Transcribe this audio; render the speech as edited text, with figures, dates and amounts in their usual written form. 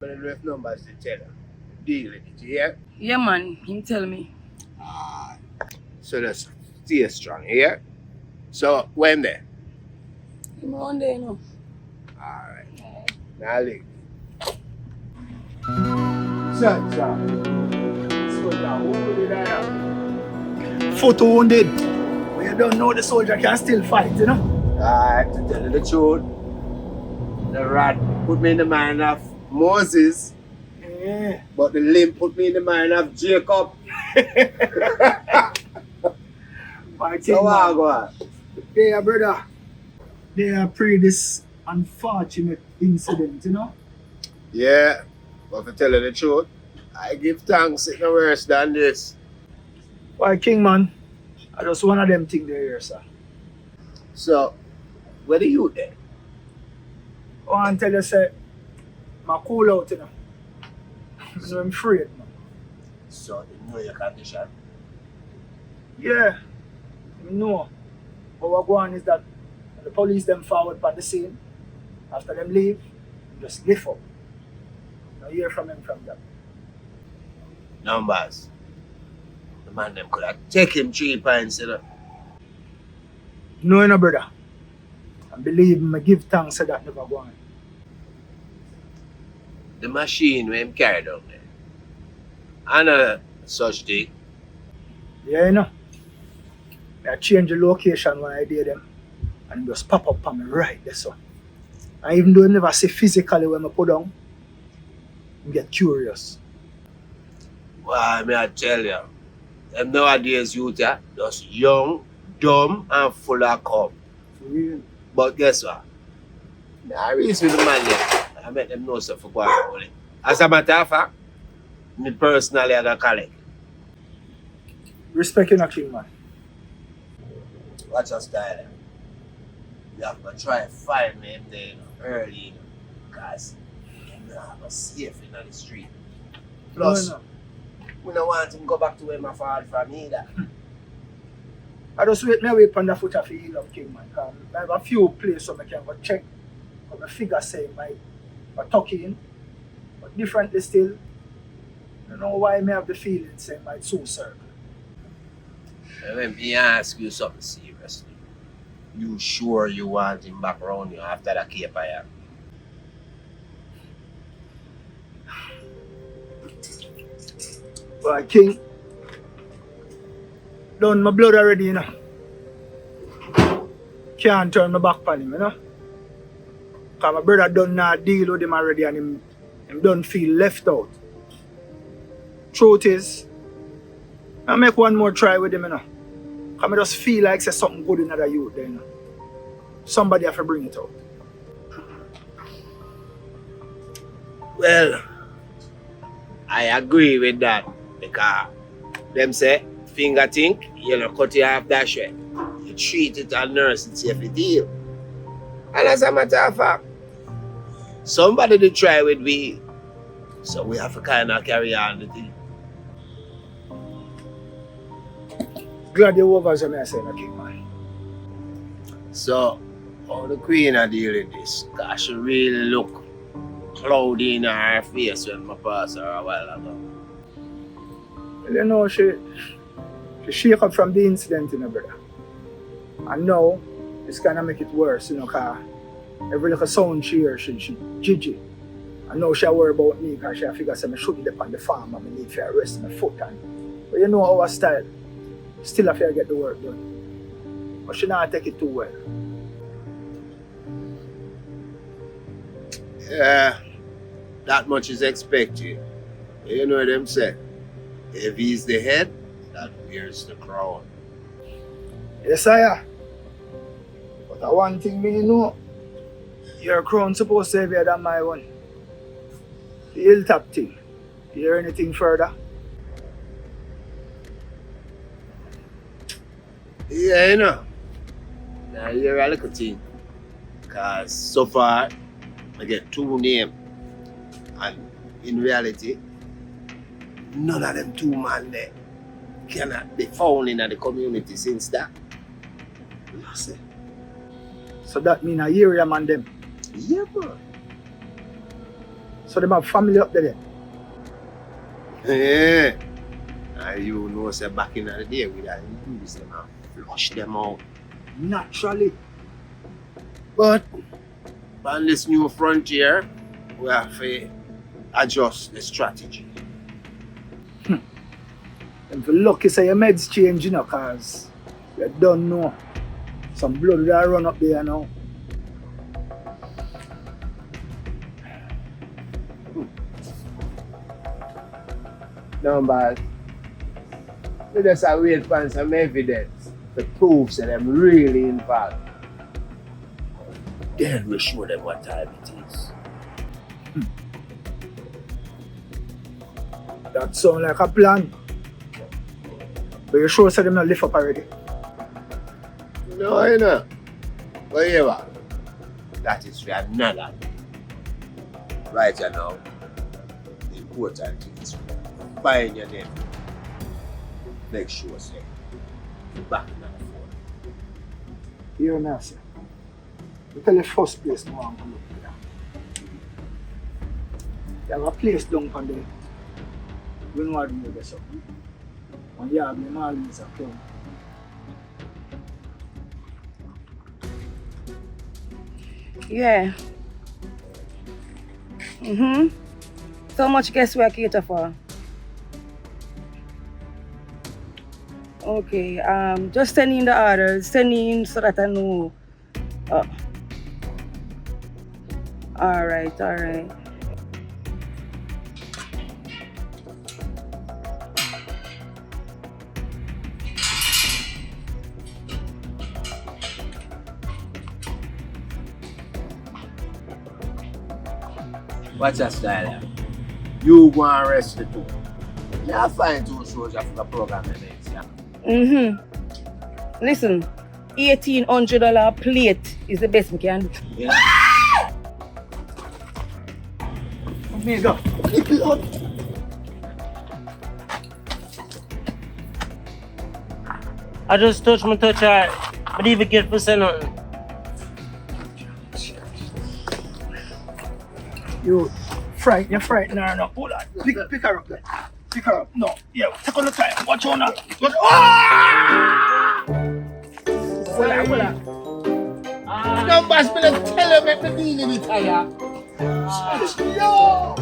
But the ref numbers to tell her. Deal with it, yeah? Yeah, man. Him tell me. Ah. So just stay strong, yeah? So when there? Him one day, you know. Alright. Now look. Son. So now who did I have? Foot wounded. But you don't know the soldier can still fight, you know? Alright, to tell you the truth. The rat put me in the mind of Moses, Yeah. but the limb put me in the mind of Jacob. My king, So man. go on. Yeah, brother. They are pre this unfortunate incident, you know? Yeah, but to tell you the truth, I give thanks it's no worse than this. Why, king, man? I just one of them things there, here, sir. So, where the you there? I want to tell you, say, my cool out, you know? So I'm afraid, man. So, you know your condition. Yeah, I know. But what go on is that the police them forward by the scene. After them leave, just lift up. Now hear from him from them. Numbers. The man them could have taken him 3 pints, you know. No, you know, brother. And believe me, I give thanks to that never go on. The machine where him carried down there. And such thing. Yeah, you know. I change the location when I did them. And it just pop up on me right there, so. And even though I never see physically when I put down, I get curious. Why, may I tell you, them nowadays youth, yeah, just young, dumb, and full of cum. For real. But guess what? I reason with the man there. I make them know stuff for going. As a matter of fact, me personally I got collect. Respect you, king, man. Watch your style. You have to try and find me there, you know, early, you know, because you know, I'm safe in the street. Plus, No. we don't want him to go back to where my father from either. I just wait on the foot of the heel of king, man. I have a few places so I can go check. But my figure say my tuck in. But differently still. I don't know why I have the feeling say my soul circle. And let me ask you something seriously. You sure you want him back around you after that cape I have? But king, done my blood already, you know. Can't turn my back on him, you know. Because my brother done not deal with him already and him don't feel left out. Truth is, I make one more try with him, you know. Because I just feel like there's something good in the youth there, you know. Somebody have to bring it out. Well, I agree with that because them say finger think, you know, cut you off that shred. You treat it and nurse it safely deal. And as a matter of fact, somebody did try with me, so we have to kind of carry on the thing. Glad you over as I say, king, man. So, how the queen are dealing with this? Because she really look cloudy in her face when I passed her a while ago. Well, you know, she shake up from the incident, you know, brother. And now, it's gonna make it worse, you know, because every little sound she hears, she jiggy. And now she worry about me because she figures I shouldn't depend on the farm and I need to rest my foot. But you know our style. Still have to get the work done. But she not take it too well. Yeah, that much is expected. You know what them say? If he's the head, that wears the crown. Yes, I. But the one thing me know, your crown supposed to be heavier than my one. The hilltop thing. You hear anything further? Yeah, you know. Now you're a little thing. Because so far, I get 2 names. And in reality, none of them 2 men there cannot be found in the community since that. You see. So that means a area man them. Yeah, man. So them have family up there. Yeah. And you know, say back in the day, we had use them and flush them out. Naturally. But on this new frontier, we have to adjust the strategy. And for lucky say your meds change, you know, cause you don't know. Some blood will run up there now. Numbers. We just have to wait for some evidence to prove that them really involved. Then we show them what time it is. That sound like a plan. But you sure say them not lift up already? No, you know. Whatever. That is for another. Right now, the important thing is buying your name. Make sure, say, you're back in that phone. Here now, sir. You tell the first place no one go look there. You have a place down on there. We know how to do this up. And you have them always a club. Yeah. So much guess we cater for? Okay, just send in the orders. Send in so that I know. Alright. What's your style? You go and rest the two. You find two soldiers for the program next year. Listen, $1,800 plate is the best we can do. Yeah. Please go. I just touched my touch art. I didn't even get for say nothing. You frightened her now. Hold on. Pick her up there. Pick her up. No. Yeah, take all the time. Watch on now. Hold on. Numbers, me tell you, make me deal with it, Yo!